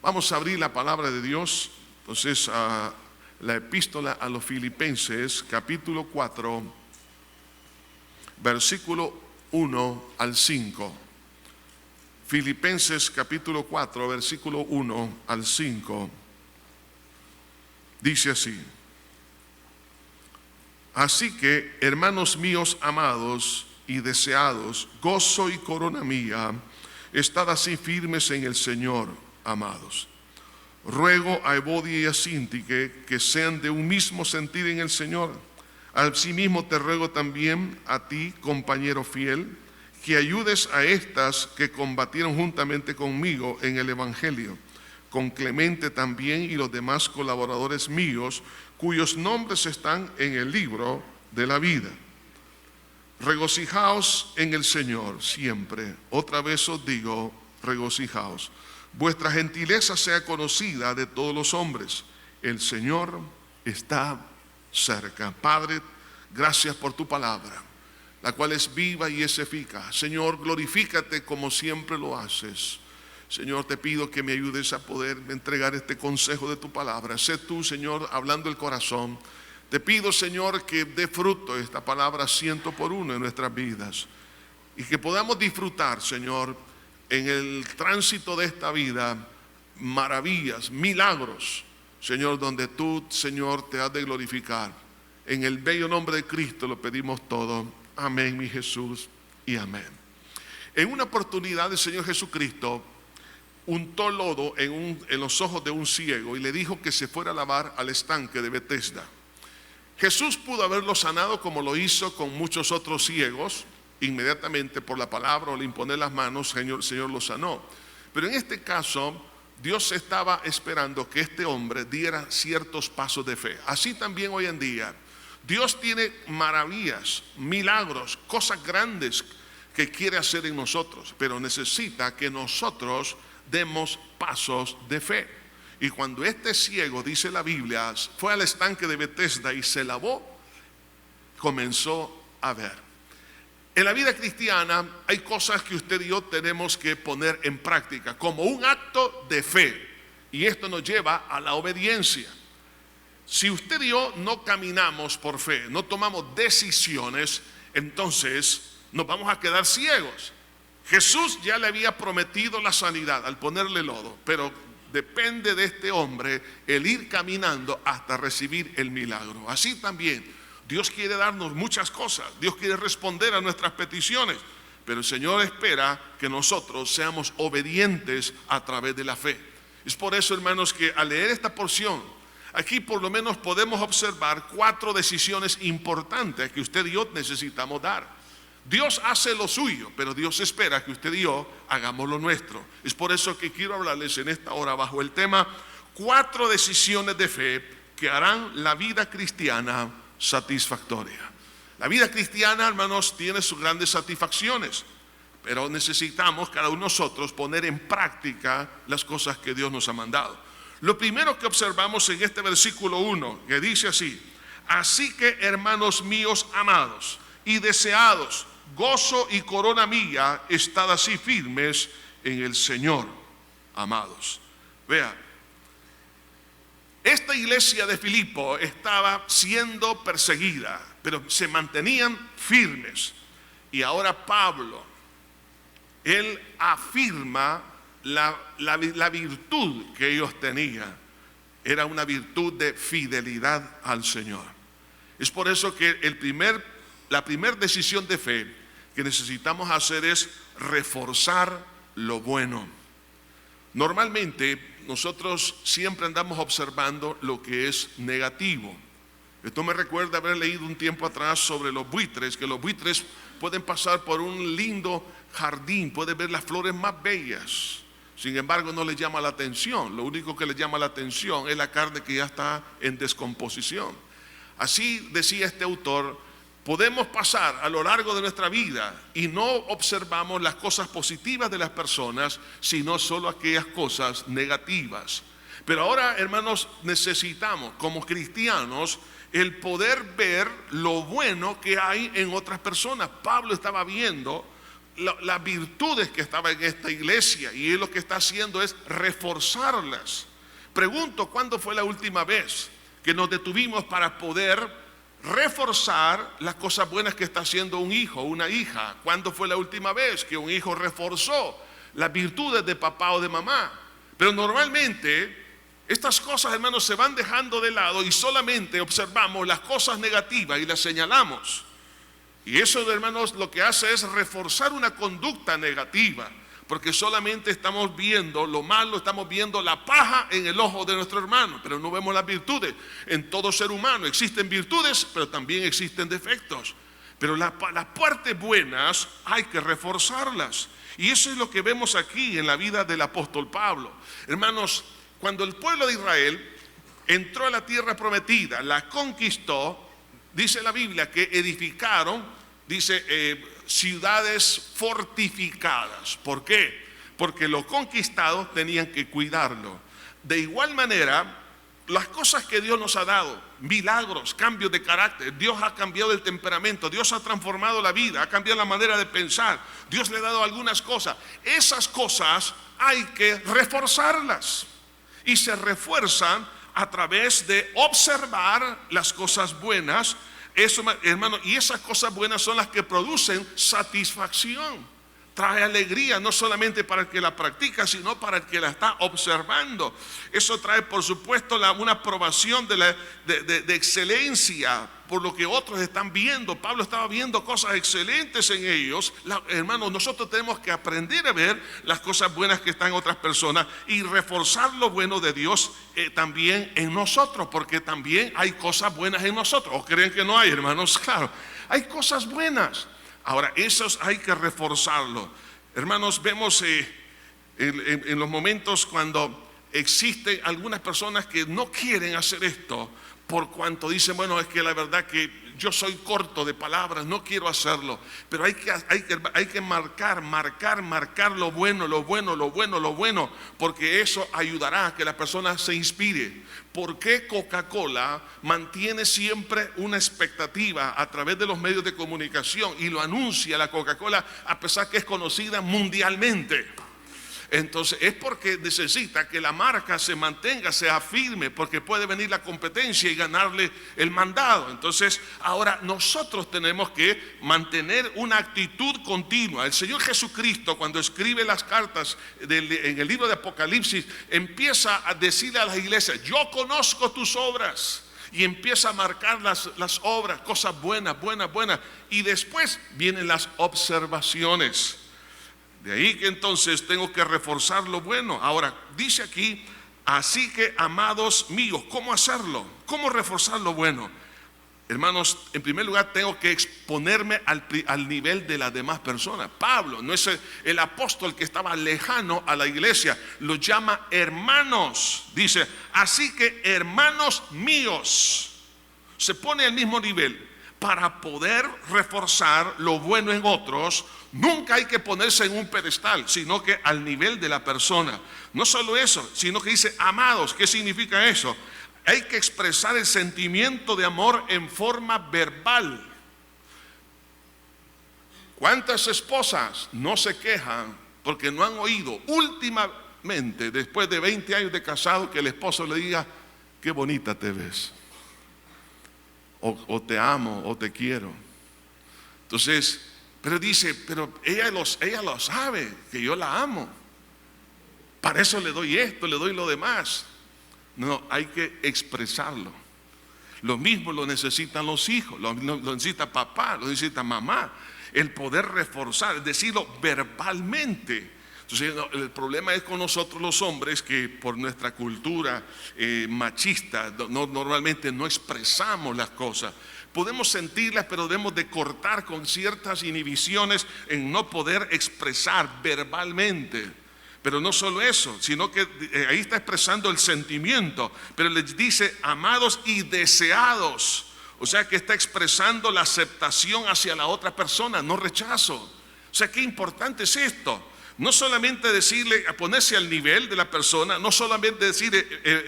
Vamos a abrir la palabra de Dios, entonces, a la epístola a los Filipenses, capítulo 4, versículo 1 al 5. Filipenses capítulo 4, versículo 1 al 5. Dice así: Así que, hermanos míos amados y deseados, gozo y corona mía, estad así firmes en el Señor, amados. Ruego a Evodia y a Síntique que sean de un mismo sentir en el Señor. Asimismo te ruego también a ti, compañero fiel, que ayudes a estas que combatieron juntamente conmigo en el Evangelio, con Clemente también y los demás colaboradores míos, cuyos nombres están en el libro de la vida. Regocijaos en el Señor siempre. Otra vez os digo, regocijaos. Vuestra gentileza sea conocida de todos los hombres. El Señor está cerca. Padre, gracias por tu palabra, la cual es viva y es eficaz. Señor, glorifícate como siempre lo haces. Señor, te pido que me ayudes a poder entregar este consejo de tu palabra. Sé tú, Señor, hablando el corazón. Te pido, Señor, que dé fruto esta palabra 100% en nuestras vidas, y que podamos disfrutar, Señor, en el tránsito de esta vida, maravillas, milagros, Señor, donde tú, Señor, te has de glorificar. En el bello nombre de Cristo lo pedimos todo. Amén, mi Jesús, y amén. En una oportunidad el Señor Jesucristo untó lodo en los ojos de un ciego y le dijo que se fuera a lavar al estanque de Betesda. Jesús pudo haberlo sanado, como lo hizo con muchos otros ciegos. Inmediatamente por la palabra o al imponer las manos, el Señor lo sanó. Pero en este caso, Dios estaba esperando que este hombre diera ciertos pasos de fe. Así también hoy en día, Dios tiene maravillas, milagros, cosas grandes que quiere hacer en nosotros, pero necesita que nosotros demos pasos de fe. Y cuando este ciego, dice la Biblia, fue al estanque de Betesda y se lavó, comenzó a ver. En la vida cristiana hay cosas que usted y yo tenemos que poner en práctica como un acto de fe, y esto nos lleva a la obediencia. Si usted y yo no caminamos por fe, no tomamos decisiones, entonces nos vamos a quedar ciegos. Jesús ya le había prometido la sanidad al ponerle lodo, pero depende de este hombre el ir caminando hasta recibir el milagro. Así también Dios quiere darnos muchas cosas, Dios quiere responder a nuestras peticiones, pero el Señor espera que nosotros seamos obedientes a través de la fe. Es por eso, hermanos, que al leer esta porción, aquí por lo menos podemos observar 4 decisiones importantes que usted y yo necesitamos dar. Dios hace lo suyo, pero Dios espera que usted y yo hagamos lo nuestro. Es por eso que quiero hablarles en esta hora bajo el tema 4 decisiones de fe que harán la vida cristiana satisfactoria. La vida cristiana, hermanos, tiene sus grandes satisfacciones, pero necesitamos cada uno de nosotros poner en práctica las cosas que Dios nos ha mandado. Lo primero que observamos en este versículo 1, que dice así: Así que, hermanos míos amados y deseados, gozo y corona mía, estad así firmes en el Señor, amados. Vea, esta iglesia de Filipo estaba siendo perseguida, pero se mantenían firmes. Y ahora Pablo, él afirma la virtud que ellos tenían. Era una virtud de fidelidad al Señor. Es por eso que la primera decisión de fe que necesitamos hacer es reforzar lo bueno. Normalmente nosotros siempre andamos observando lo que es negativo. Esto me recuerda haber leído un tiempo atrás sobre los buitres, que los buitres pueden pasar por un lindo jardín, pueden ver las flores más bellas, sin embargo no les llama la atención. Lo único que les llama la atención es la carne que ya está en descomposición. Así decía este autor: podemos pasar a lo largo de nuestra vida y no observamos las cosas positivas de las personas, sino solo aquellas cosas negativas. Pero ahora, hermanos, necesitamos como cristianos el poder ver lo bueno que hay en otras personas. Pablo estaba viendo las virtudes que estaban en esta iglesia, y él lo que está haciendo es reforzarlas. Pregunto, ¿cuándo fue la última vez que nos detuvimos para poder reforzar las cosas buenas que está haciendo un hijo o una hija? ¿Cuándo fue la última vez que un hijo reforzó las virtudes de papá o de mamá? Pero normalmente estas cosas, hermanos, se van dejando de lado y solamente observamos las cosas negativas y las señalamos. Y eso, hermanos, lo que hace es reforzar una conducta negativa, porque solamente estamos viendo lo malo, estamos viendo la paja en el ojo de nuestro hermano, pero no vemos las virtudes. En todo ser humano existen virtudes, pero también existen defectos. Pero las partes buenas hay que reforzarlas. Y eso es lo que vemos aquí en la vida del apóstol Pablo. Hermanos, cuando el pueblo de Israel entró a la tierra prometida, la conquistó, dice la Biblia que edificaron, ciudades fortificadas. ¿Por qué? Porque los conquistados tenían que cuidarlo. De igual manera, las cosas que Dios nos ha dado, milagros, cambios de carácter, Dios ha cambiado el temperamento, Dios ha transformado la vida, ha cambiado la manera de pensar, Dios le ha dado algunas cosas. Esas cosas hay que reforzarlas, y se refuerzan a través de observar las cosas buenas. Eso, hermano, y esas cosas buenas son las que producen satisfacción. Trae alegría no solamente para el que la practica, sino para el que la está observando. Eso trae, por supuesto, una aprobación de excelencia por lo que otros están viendo. Pablo estaba viendo cosas excelentes en ellos. Hermanos, nosotros tenemos que aprender a ver las cosas buenas que están en otras personas y reforzar lo bueno de Dios también en nosotros, porque también hay cosas buenas en nosotros. ¿O creen que no hay, hermanos? Claro, hay cosas buenas. Ahora, esos hay que reforzarlo. Hermanos, vemos en los momentos cuando existen algunas personas que no quieren hacer esto, por cuanto dicen, bueno, es que la verdad que yo soy corto de palabras, no quiero hacerlo. Pero hay que marcar lo bueno, porque eso ayudará a que la persona se inspire. ¿Por qué Coca-Cola mantiene siempre una expectativa a través de los medios de comunicación y lo anuncia la Coca-Cola a pesar que es conocida mundialmente? Entonces es porque necesita que la marca se mantenga, sea firme, porque puede venir la competencia y ganarle el mandado. Entonces ahora nosotros tenemos que mantener una actitud continua. El Señor Jesucristo, cuando escribe las cartas en el libro de Apocalipsis, empieza a decirle a las iglesias: yo conozco tus obras. Y empieza a marcar las obras, cosas buenas, y después vienen las observaciones. De ahí que entonces tengo que reforzar lo bueno. Ahora, dice aquí, así que, amados míos, ¿cómo hacerlo? ¿Cómo reforzar lo bueno? Hermanos, en primer lugar tengo que exponerme al nivel de las demás personas. Pablo no es el apóstol que estaba lejano a la iglesia, lo llama hermanos. Dice, así que, hermanos míos, se pone al mismo nivel. Para poder reforzar lo bueno en otros, nunca hay que ponerse en un pedestal, sino que al nivel de la persona. No solo eso, sino que dice amados. ¿Qué significa eso? Hay que expresar el sentimiento de amor en forma verbal. ¿Cuántas esposas no se quejan porque no han oído últimamente, después de 20 años de casado, que el esposo le diga: qué bonita te ves, o te amo, o te quiero? Entonces, pero dice, pero ella lo sabe, que yo la amo, para eso le doy esto, le doy lo demás. No, hay que expresarlo. Lo mismo lo necesitan los hijos, lo necesita papá, lo necesita mamá. El poder reforzar, decirlo verbalmente. Entonces, el problema es con nosotros los hombres, que por nuestra cultura machista normalmente no expresamos las cosas. Podemos sentirlas, pero debemos de cortar con ciertas inhibiciones en no poder expresar verbalmente. Pero no solo eso, sino que ahí está expresando el sentimiento. Pero les dice amados y deseados. O sea que está expresando la aceptación hacia la otra persona, no rechazo. O sea, qué importante es esto. No solamente decirle, ponerse al nivel de la persona, no solamente decir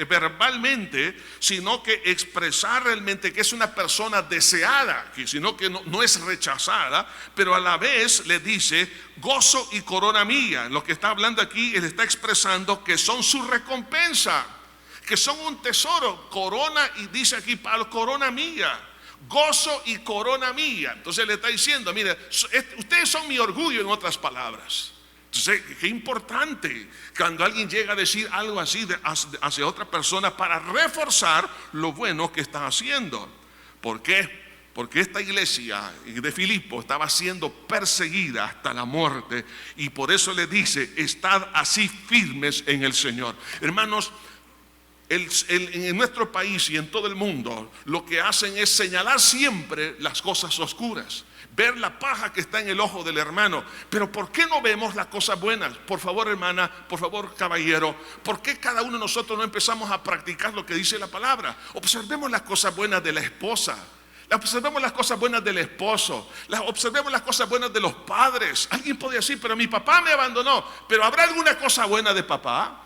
verbalmente, sino que expresar realmente que es una persona deseada, sino que no es rechazada, pero a la vez le dice gozo y corona mía. Lo que está hablando aquí, él está expresando que son su recompensa, que son un tesoro, corona, y dice aquí Pablo, corona mía. Gozo y corona mía. Entonces le está diciendo, mire, ustedes son mi orgullo, en otras palabras. Entonces, qué importante cuando alguien llega a decir algo así hacia otra persona para reforzar lo bueno que está haciendo. ¿Por qué? Porque esta iglesia de Filipo estaba siendo perseguida hasta la muerte, y por eso le dice, estad así firmes en el Señor. Hermanos, en nuestro país y en todo el mundo lo que hacen es señalar siempre las cosas oscuras, ver la paja que está en el ojo del hermano. Pero ¿por qué no vemos las cosas buenas? Por favor, hermana, por favor, caballero, ¿por qué cada uno de nosotros no empezamos a practicar lo que dice la palabra? Observemos las cosas buenas de la esposa, observemos las cosas buenas del esposo, observemos las cosas buenas de los padres. Alguien podría decir, pero mi papá me abandonó. Pero ¿habrá alguna cosa buena de papá?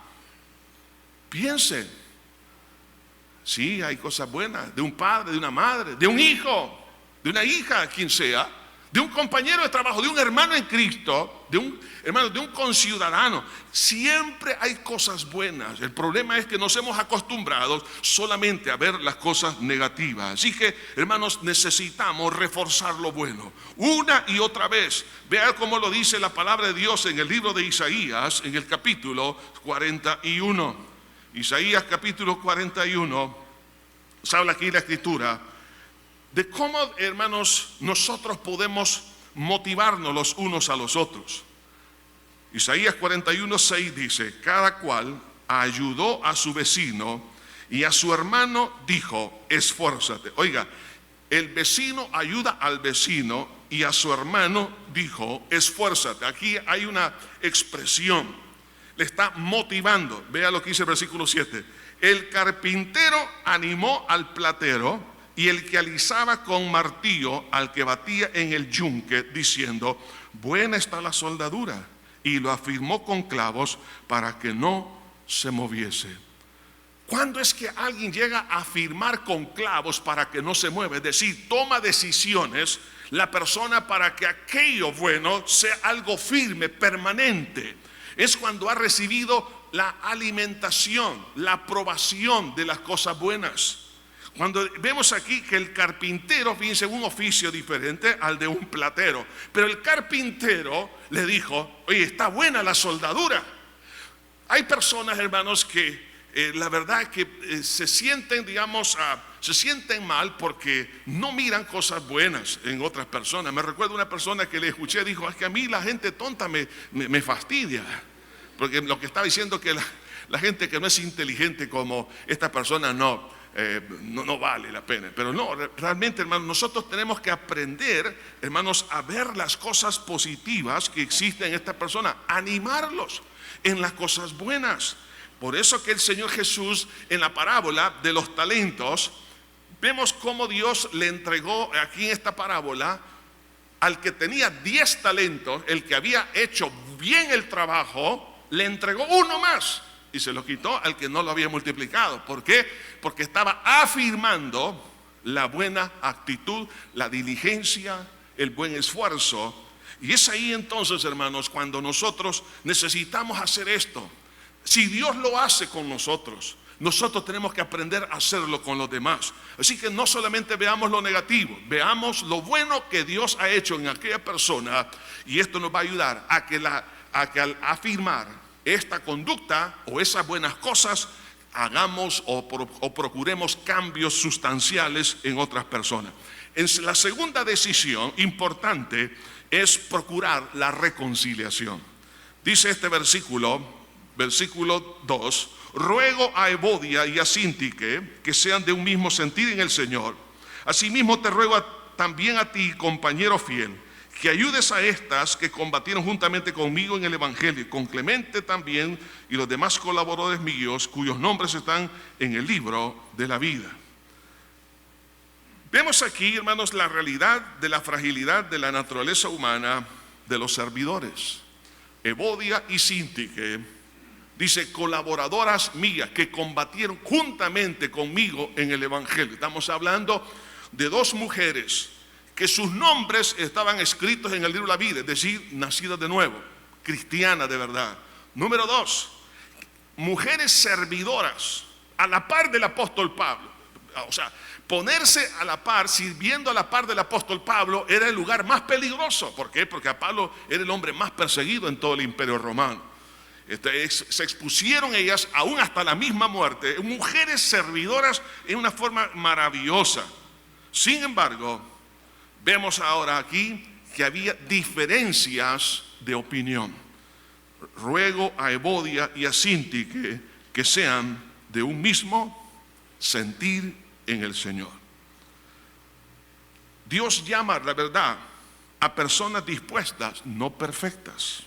Piense. Sí, hay cosas buenas de un padre, de una madre, de un hijo, de una hija, quien sea, de un compañero de trabajo, de un hermano en Cristo, de un conciudadano. Siempre hay cosas buenas. El problema es que nos hemos acostumbrado solamente a ver las cosas negativas. Así que, hermanos, necesitamos reforzar lo bueno una y otra vez. Vea cómo lo dice la palabra de Dios en el libro de Isaías, en el capítulo 41. Isaías capítulo 41, se habla aquí la escritura de cómo, hermanos, nosotros podemos motivarnos los unos a los otros. Isaías 41:6 dice, cada cual ayudó a su vecino y a su hermano dijo, esfuérzate. Oiga, el vecino ayuda al vecino y a su hermano dijo, esfuérzate. Aquí hay una expresión. Le está motivando. Vea lo que dice el versículo 7. El carpintero animó al platero y el que alisaba con martillo al que batía en el yunque, diciendo, buena está la soldadura, y lo afirmó con clavos para que no se moviese. ¿Cuándo es que alguien llega a afirmar con clavos para que no se mueva? Es decir, toma decisiones la persona para que aquello bueno sea algo firme, permanente. Es cuando ha recibido la alimentación, la aprobación de las cosas buenas. Cuando vemos aquí que el carpintero, fíjense, un oficio diferente al de un platero, pero el carpintero le dijo, oye, está buena la soldadura. Hay personas, hermanos, que la verdad es que se sienten, digamos, se sienten mal porque no miran cosas buenas en otras personas. Me recuerdo una persona que le escuché, dijo, es que a mí la gente tonta me fastidia, porque lo que estaba diciendo que la gente que no es inteligente como esta persona no vale la pena. Pero no, realmente, hermanos, nosotros tenemos que aprender, hermanos, a ver las cosas positivas que existen en esta persona, animarlos en las cosas buenas. Por eso que el Señor Jesús, en la parábola de los talentos, vemos cómo Dios le entregó aquí en esta parábola al que tenía 10 talentos, el que había hecho bien el trabajo, le entregó uno más y se lo quitó al que no lo había multiplicado. ¿Por qué? Porque estaba afirmando la buena actitud, la diligencia, el buen esfuerzo. Y es ahí entonces, hermanos, cuando nosotros necesitamos hacer esto. Si Dios lo hace con nosotros, nosotros tenemos que aprender a hacerlo con los demás. Así que no solamente veamos lo negativo, veamos lo bueno que Dios ha hecho en aquella persona, y esto nos va a ayudar a que al afirmar esta conducta o esas buenas cosas, hagamos o procuremos cambios sustanciales en otras personas. La segunda decisión importante es procurar la reconciliación. Dice este versículo 2, ruego a Evodia y a Síntique que sean de un mismo sentir en el Señor. Asimismo te ruego también a ti, compañero fiel, que ayudes a estas que combatieron juntamente conmigo en el Evangelio, con Clemente también y los demás colaboradores míos, cuyos nombres están en el libro de la vida. Vemos aquí, hermanos, la realidad de la fragilidad de la naturaleza humana de los servidores. Evodia y Síntique, dice, colaboradoras mías que combatieron juntamente conmigo en el Evangelio. Estamos hablando de dos mujeres que sus nombres estaban escritos en el libro de la vida, es decir, nacidas de nuevo, cristianas de verdad. Número dos, mujeres servidoras a la par del apóstol Pablo. O sea, ponerse a la par, sirviendo a la par del apóstol Pablo, era el lugar más peligroso. ¿Por qué? Porque a Pablo era el hombre más perseguido en todo el imperio romano. Se expusieron ellas aún hasta la misma muerte, mujeres servidoras en una forma maravillosa. Sin embargo, vemos ahora aquí que había diferencias de opinión. Ruego a Evodia y a Síntique que sean de un mismo sentir en el Señor. Dios llama, la verdad, a personas dispuestas, no perfectas.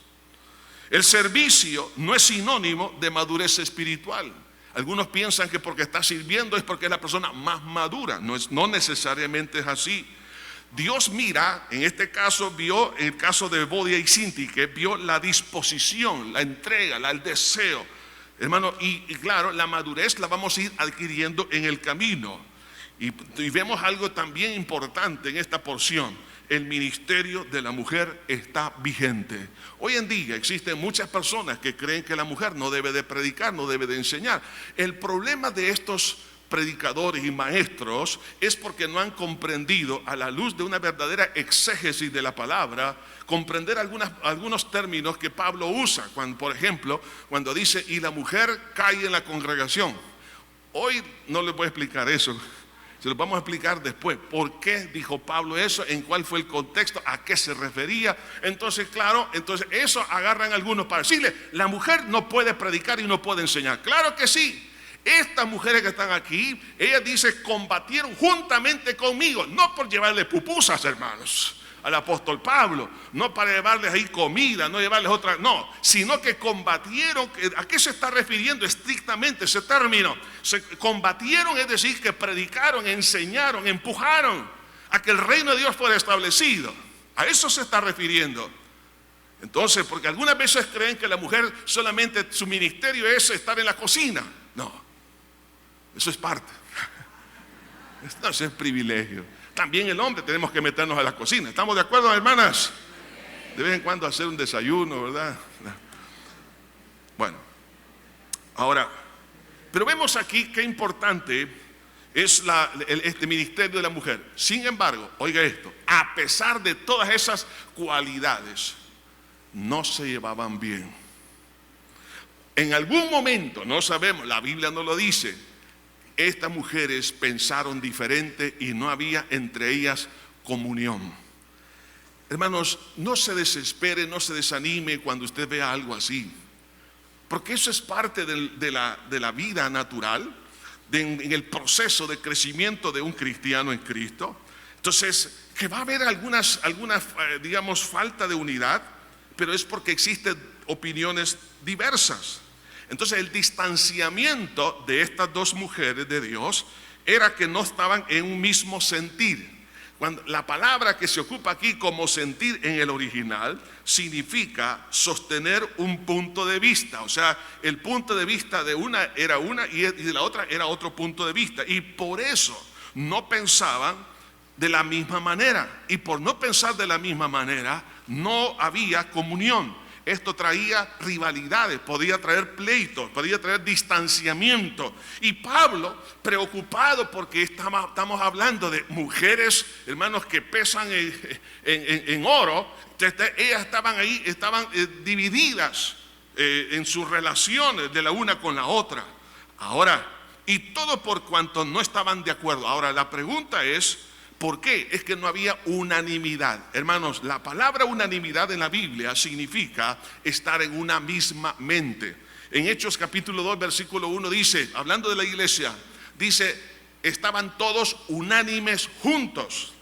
El servicio no es sinónimo de madurez espiritual. Algunos piensan que porque está sirviendo es porque es la persona más madura. No necesariamente es así. Dios mira, en este caso vio, en el caso de Evodia y Síntique, vio la disposición, la entrega, el deseo. Hermano, y claro, la madurez la vamos a ir adquiriendo en el camino. Y vemos algo también importante en esta porción. El ministerio de la mujer está vigente. Hoy en día existen muchas personas que creen que la mujer no debe de predicar, no debe de enseñar. El problema de estos predicadores y maestros es porque no han comprendido, a la luz de una verdadera exégesis de la palabra, comprender algunos términos que Pablo usa, por ejemplo, cuando dice, y la mujer cae en la congregación. Hoy no les voy a explicar eso, se lo vamos a explicar después. ¿Por qué dijo Pablo eso? ¿En cuál fue el contexto? ¿A qué se refería? Entonces, claro, eso agarran algunos para decirle, la mujer no puede predicar y no puede enseñar. Claro que sí. Estas mujeres que están aquí, ellas dicen, combatieron juntamente conmigo, no por llevarle pupusas, hermanos, al apóstol Pablo, no para llevarles ahí comida, no llevarles otra, no, sino que combatieron. ¿A qué se está refiriendo estrictamente ese término? Combatieron, es decir, que predicaron, enseñaron, empujaron a que el reino de Dios fuera establecido. A eso se está refiriendo. Entonces, porque algunas veces creen que la mujer solamente su ministerio es estar en la cocina. No. Eso es parte. Eso es privilegio. También el hombre tenemos que meternos a la cocina. ¿Estamos de acuerdo, hermanas? De vez en cuando hacer un desayuno, ¿verdad? Bueno, ahora, pero vemos aquí qué importante es este ministerio de la mujer. Sin embargo, oiga esto, a pesar de todas esas cualidades, no se llevaban bien. En algún momento, no sabemos, la Biblia no lo dice, estas mujeres pensaron diferente y no había entre ellas comunión. Hermanos, no se desespere, no se desanime cuando usted vea algo así, porque eso es parte de la vida natural, en el proceso de crecimiento de un cristiano en Cristo. Entonces, que va a haber algunas digamos, falta de unidad, pero es porque existen opiniones diversas. Entonces el distanciamiento de estas dos mujeres de Dios era que no estaban en un mismo sentir. Cuando la palabra que se ocupa aquí como sentir en el original significa sostener un punto de vista. O sea, el punto de vista de una era una y de la otra era otro punto de vista. Y por eso no pensaban de la misma manera. Y por no pensar de la misma manera, no había comunión. Esto traía rivalidades, podía traer pleitos, podía traer distanciamiento. Y Pablo, preocupado porque estamos hablando de mujeres, hermanos, que pesan en oro, ellas estaban ahí, estaban divididas en sus relaciones de la una con la otra. Ahora, y todo por cuanto no estaban de acuerdo. Ahora, la pregunta es, ¿por qué? Es que no había unanimidad. Hermanos, la palabra unanimidad en la Biblia significa estar en una misma mente. En Hechos capítulo 2, versículo 1 dice, hablando de la iglesia, dice, estaban todos unánimes juntos.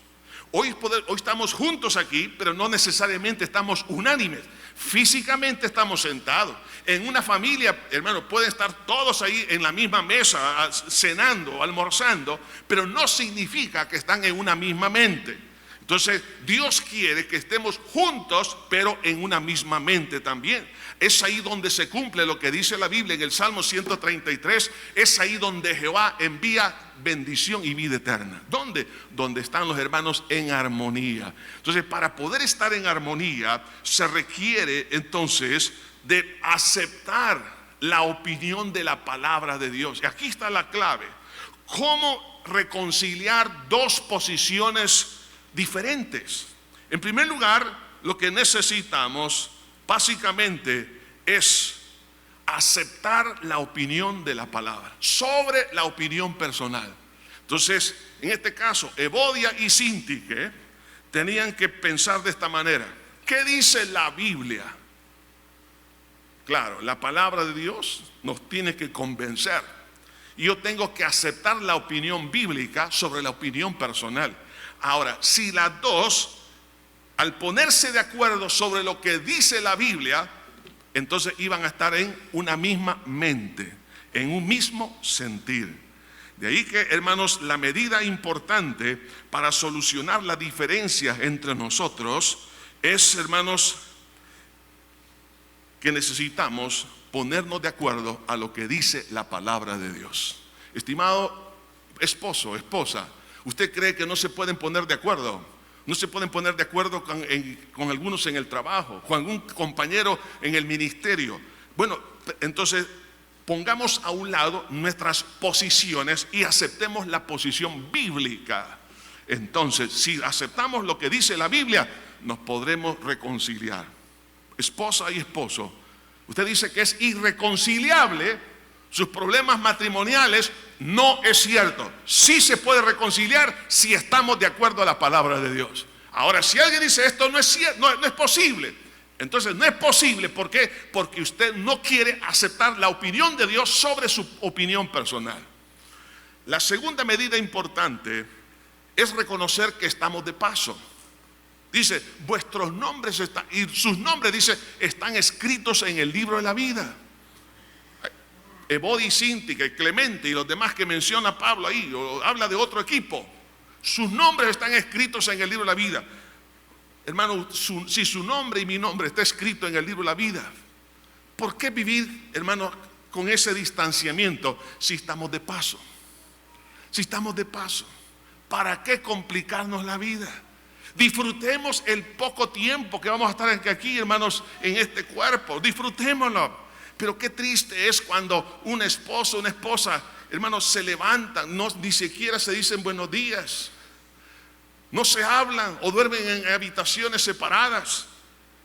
Hoy estamos juntos aquí, pero no necesariamente estamos unánimes. Físicamente estamos sentados. En una familia, hermano, pueden estar todos ahí en la misma mesa, cenando, almorzando, pero no significa que están en una misma mente. Entonces, Dios quiere que estemos juntos, pero en una misma mente también. Es ahí donde se cumple lo que dice la Biblia en el Salmo 133. Es ahí donde Jehová envía bendición y vida eterna. ¿Dónde? Donde están los hermanos en armonía. Entonces, para poder estar en armonía, se requiere entonces de aceptar la opinión de la palabra de Dios. Y aquí está la clave. ¿Cómo reconciliar dos posiciones diferentes? En primer lugar, lo que necesitamos básicamente es aceptar la opinión de la palabra sobre la opinión personal. Entonces, en este caso, Evodia y Síntique tenían que pensar de esta manera: ¿qué dice la Biblia? Claro, la palabra de Dios nos tiene que convencer. Y yo tengo que aceptar la opinión bíblica sobre la opinión personal. Ahora, si las dos, al ponerse de acuerdo sobre lo que dice la Biblia, entonces iban a estar en una misma mente, en un mismo sentir. De ahí que, hermanos, la medida importante para solucionar las diferencias entre nosotros es, hermanos, que necesitamos ponernos de acuerdo a lo que dice la palabra de Dios. Estimado esposo, esposa, ¿usted cree que no se pueden poner de acuerdo? No se pueden poner de acuerdo con algunos en el trabajo, con algún compañero en el ministerio. Bueno, entonces pongamos a un lado nuestras posiciones y aceptemos la posición bíblica. Entonces, si aceptamos lo que dice la Biblia, nos podremos reconciliar. Esposa y esposo, usted dice que es irreconciliable sus problemas matrimoniales. No es cierto. Sí se puede reconciliar si estamos de acuerdo a la palabra de Dios. Ahora, si alguien dice esto no es cierto, no es posible, entonces no es posible. ¿Por qué? Porque usted no quiere aceptar la opinión de Dios sobre su opinión personal. La segunda medida importante es reconocer que estamos de paso. Dice, vuestros nombres están, y sus nombres, dice, están escritos en el libro de la vida. Evodia y Síntique, Clemente y los demás que menciona Pablo ahí, o habla de otro equipo, sus nombres están escritos en el libro de la vida. Hermano, si su nombre y mi nombre está escrito en el libro de la vida, ¿por qué vivir, hermano, con ese distanciamiento si estamos de paso? Si estamos de paso, ¿para qué complicarnos la vida? Disfrutemos el poco tiempo que vamos a estar aquí, hermanos, en este cuerpo. Disfrutémoslo. Pero qué triste es cuando un esposo, una esposa, hermanos, se levantan, ni siquiera se dicen buenos días, no se hablan o duermen en habitaciones separadas.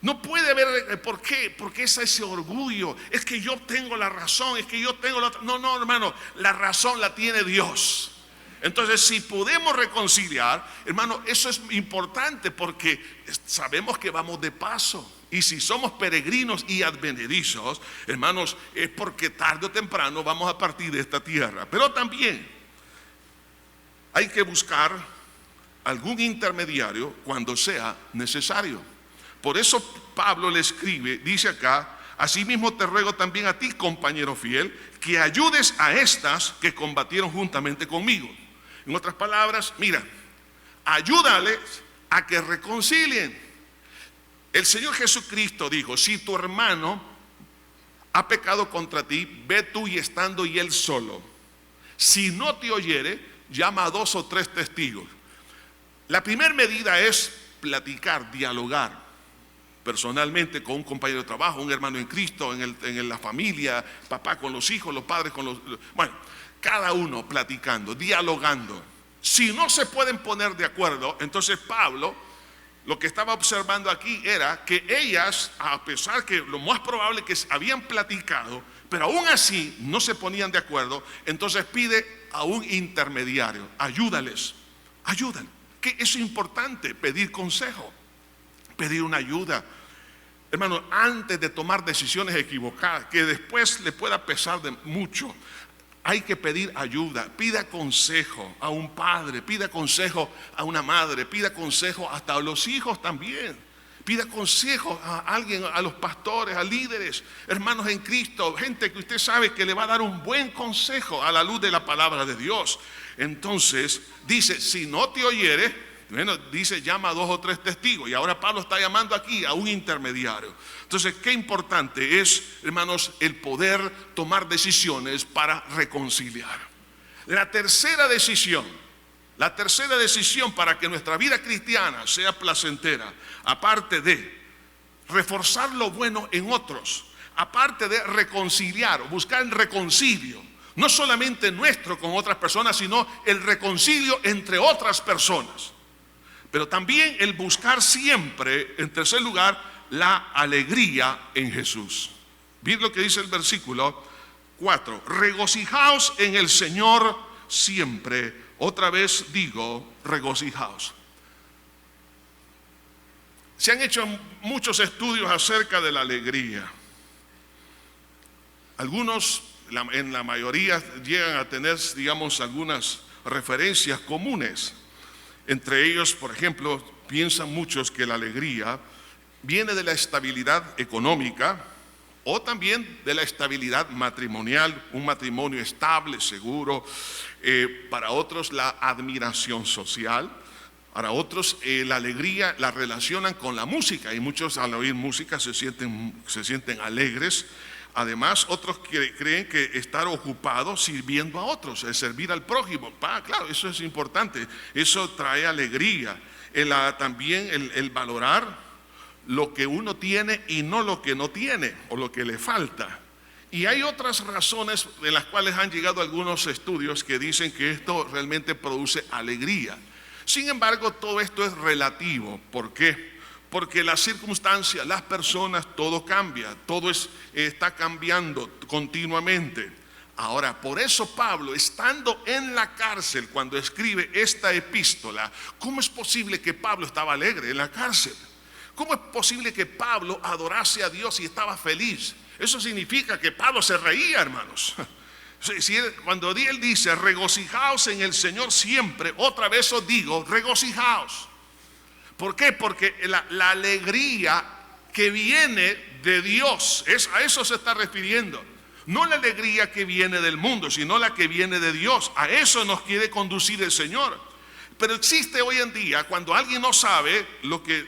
No puede haber, ¿por qué? Porque es ese orgullo, es que yo tengo la razón, es que yo tengo la otra. No, hermano, la razón la tiene Dios. Entonces, si podemos reconciliar, hermano, eso es importante porque sabemos que vamos de paso. Y si somos peregrinos y advenedizos, hermanos, es porque tarde o temprano vamos a partir de esta tierra. Pero también hay que buscar algún intermediario cuando sea necesario. Por eso Pablo le escribe, dice acá: asimismo te ruego también a ti, compañero fiel, que ayudes a estas que combatieron juntamente conmigo. En otras palabras, mira, ayúdales a que reconcilien. El Señor Jesucristo dijo: si tu hermano ha pecado contra ti, ve tú y estando y él solo. Si no te oyere, llama a 2 o 3 testigos. La primera medida es platicar, dialogar personalmente con un compañero de trabajo, un hermano en Cristo, en la familia, papá con los hijos, los padres con los... Bueno, cada uno platicando, dialogando. Si no se pueden poner de acuerdo, entonces Pablo lo que estaba observando aquí era que ellas, a pesar que lo más probable que habían platicado, pero aún así no se ponían de acuerdo, entonces pide a un intermediario: ayúdales, ayúdale. Que es importante pedir consejo, pedir una ayuda. Hermano, antes de tomar decisiones equivocadas, que después le pueda pesar de mucho, hay que pedir ayuda. Pida consejo a un padre, pida consejo a una madre, pida consejo hasta a los hijos también. Pida consejo a alguien, a los pastores, a líderes, hermanos en Cristo, gente que usted sabe que le va a dar un buen consejo a la luz de la palabra de Dios. Entonces dice: si no te oyere, Bueno, dice, llama a 2 o 3 testigos. Y ahora Pablo está llamando aquí a un intermediario. Entonces, qué importante es, hermanos, el poder tomar decisiones para reconciliar. La tercera decisión para que nuestra vida cristiana sea placentera, aparte de reforzar lo bueno en otros, aparte de reconciliar, buscar el reconcilio, no solamente nuestro con otras personas, sino el reconcilio entre otras personas. Pero también el buscar siempre, en tercer lugar, la alegría en Jesús. Miren lo que dice el versículo 4. Regocijaos en el Señor siempre. Otra vez digo, regocijaos. Se han hecho muchos estudios acerca de la alegría. Algunos, en la mayoría, llegan a tener, digamos, algunas referencias comunes. Entre ellos, por ejemplo, piensan muchos que la alegría viene de la estabilidad económica o también de la estabilidad matrimonial, un matrimonio estable, seguro. Para otros, la admiración social. Para otros, la alegría la relacionan con la música, y muchos al oír música se sienten alegres. Además, otros creen que estar ocupado sirviendo a otros, el servir al prójimo, claro, eso es importante, eso trae alegría. También el valorar lo que uno tiene y no lo que no tiene o lo que le falta. Y hay otras razones de las cuales han llegado algunos estudios que dicen que esto realmente produce alegría. Sin embargo, todo esto es relativo. ¿Por qué? Porque las circunstancias, las personas, todo cambia, todo está cambiando continuamente. Ahora, por eso Pablo, estando en la cárcel cuando escribe esta epístola, ¿cómo es posible que Pablo estaba alegre en la cárcel? ¿Cómo es posible que Pablo adorase a Dios y estaba feliz? Eso significa que Pablo se reía, hermanos. Cuando él dice, regocijaos en el Señor siempre, otra vez os digo, regocijaos. ¿Por qué? Porque la alegría que viene de Dios, a eso se está refiriendo. No la alegría que viene del mundo, sino la que viene de Dios. A eso nos quiere conducir el Señor. Pero existe hoy en día, cuando alguien no sabe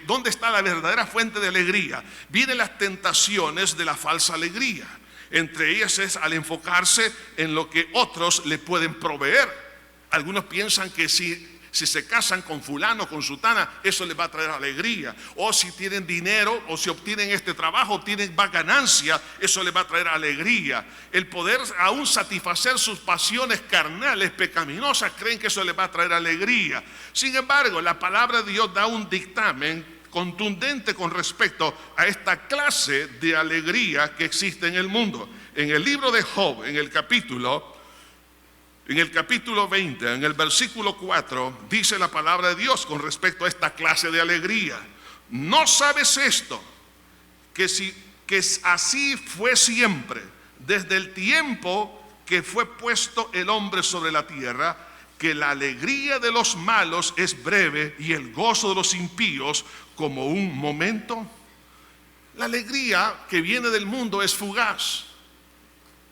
dónde está la verdadera fuente de alegría, vienen las tentaciones de la falsa alegría. Entre ellas es al enfocarse en lo que otros le pueden proveer. Algunos piensan que si se casan con fulano, con sutana, eso les va a traer alegría. O si tienen dinero, o si obtienen este trabajo, obtienen más ganancia, eso les va a traer alegría. El poder aún satisfacer sus pasiones carnales, pecaminosas, creen que eso les va a traer alegría. Sin embargo, la palabra de Dios da un dictamen contundente con respecto a esta clase de alegría que existe en el mundo. En el libro de Job, en el capítulo 20, en el versículo 4, dice la palabra de Dios con respecto a esta clase de alegría. ¿No sabes esto? Que así fue siempre, desde el tiempo que fue puesto el hombre sobre la tierra, que la alegría de los malos es breve y el gozo de los impíos como un momento. La alegría que viene del mundo es fugaz,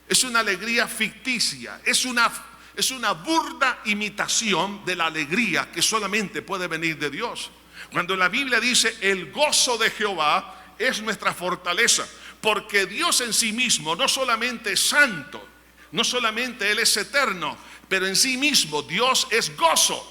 es una alegría ficticia, es una burda imitación de la alegría que solamente puede venir de Dios. Cuando la Biblia dice el gozo de Jehová es nuestra fortaleza, porque Dios en sí mismo no solamente es santo, no solamente Él es eterno, pero en sí mismo Dios es gozo,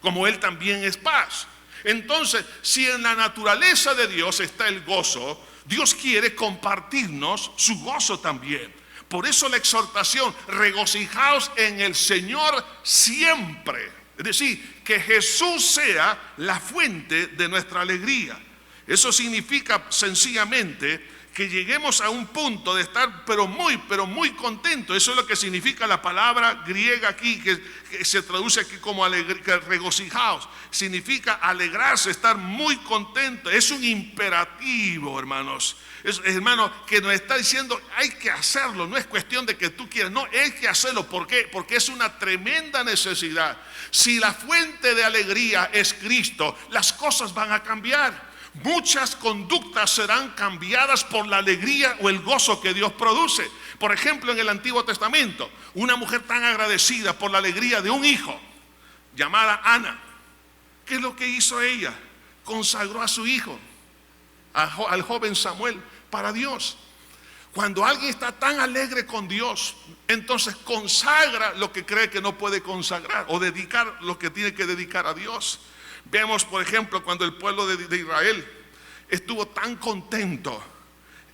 como Él también es paz. Entonces, si en la naturaleza de Dios está el gozo, Dios quiere compartirnos su gozo también. Por eso la exhortación, regocijaos en el Señor siempre. Es decir, que Jesús sea la fuente de nuestra alegría. Eso significa sencillamente que lleguemos a un punto de estar pero muy contentos. Eso es lo que significa la palabra griega aquí, que se traduce aquí como regocijaos. Significa alegrarse, estar muy contento. Es un imperativo, hermanos. Hermano, que nos está diciendo hay que hacerlo, no es cuestión de que tú quieras, no, hay que hacerlo. ¿Por qué? Porque es una tremenda necesidad. Si la fuente de alegría es Cristo, las cosas van a cambiar. Muchas conductas serán cambiadas por la alegría o el gozo que Dios produce. Por ejemplo, en el Antiguo Testamento, una mujer tan agradecida por la alegría de un hijo, llamada Ana, ¿Qué es lo que hizo ella? Consagró a su hijo, al joven Samuel, para Dios. Cuando alguien está tan alegre con Dios, entonces consagra lo que cree que no puede consagrar, o dedicar lo que tiene que dedicar a Dios. Vemos, por ejemplo, cuando el pueblo de Israel estuvo tan contento,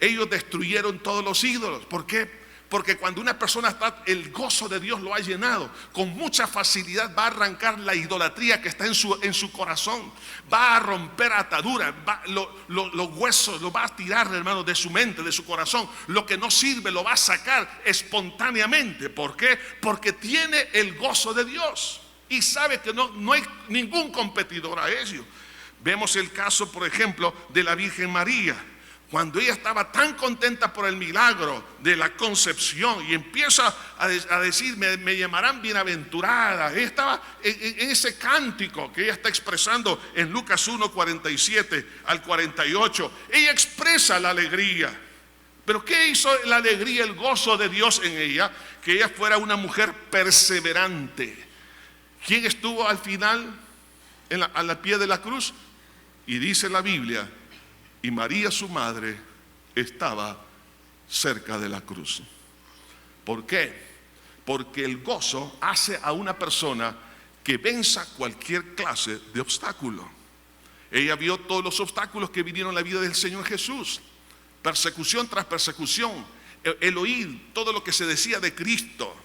ellos destruyeron todos los ídolos. ¿Por qué? Porque cuando una persona está, el gozo de Dios lo ha llenado, con mucha facilidad va a arrancar la idolatría que está en su corazón, va a romper ataduras, los huesos lo va a tirar, hermano, de su mente, de su corazón. Lo que no sirve lo va a sacar espontáneamente. ¿Por qué? Porque tiene el gozo de Dios y sabe que no hay ningún competidor a ello. Vemos el caso, por ejemplo, de la Virgen María. Cuando ella estaba tan contenta por el milagro de la concepción y empieza a decir, me llamarán bienaventurada. Ella estaba en ese cántico que ella está expresando en Lucas 1, 47 al 48. Ella expresa la alegría. Pero ¿qué hizo la alegría, el gozo de Dios en ella? Que ella fuera una mujer perseverante. ¿Quién estuvo al final a la pie de la cruz? Y dice la Biblia, y María su madre estaba cerca de la cruz. ¿Por qué? Porque el gozo hace a una persona que venza cualquier clase de obstáculo. Ella vio todos los obstáculos que vinieron en la vida del Señor Jesús, persecución tras persecución, el oír todo lo que se decía de Cristo,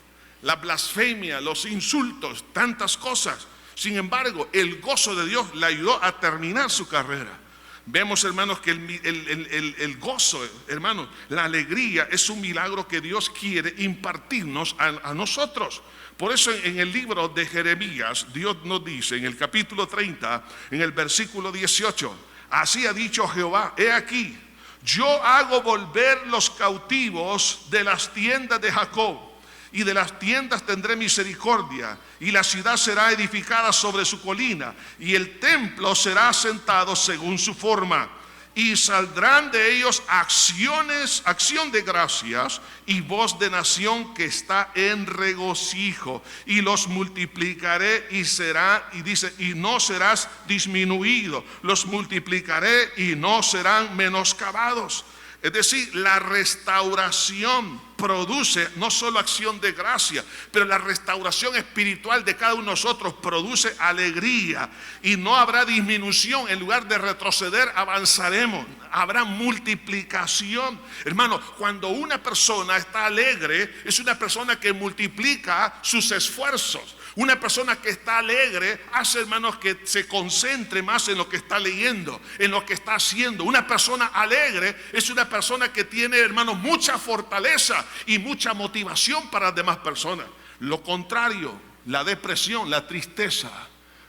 la blasfemia, los insultos, tantas cosas. Sin embargo, el gozo de Dios le ayudó a terminar su carrera. Vemos, hermanos, que el gozo, hermanos, la alegría es un milagro que Dios quiere impartirnos a nosotros. Por eso en el libro de Jeremías, Dios nos dice en el capítulo 30, en el versículo 18, así ha dicho Jehová, he aquí, yo hago volver los cautivos de las tiendas de Jacob, y de las tiendas tendré misericordia, y la ciudad será edificada sobre su colina, y el templo será asentado según su forma, y saldrán de ellos acción de gracias y voz de nación que está en regocijo, y los multiplicaré y no serás disminuido, los multiplicaré y no serán menoscabados. Es decir, la restauración produce no solo acción de gracia, pero la restauración espiritual de cada uno de nosotros produce alegría, y no habrá disminución. En lugar de retroceder, avanzaremos, habrá multiplicación. Hermano, cuando una persona está alegre, es una persona que multiplica sus esfuerzos. Una persona que está alegre hace, hermanos, que se concentre más en lo que está leyendo, en lo que está haciendo. Una persona alegre es una persona que tiene, hermanos, mucha fortaleza y mucha motivación para las demás personas. Lo contrario, la depresión, la tristeza,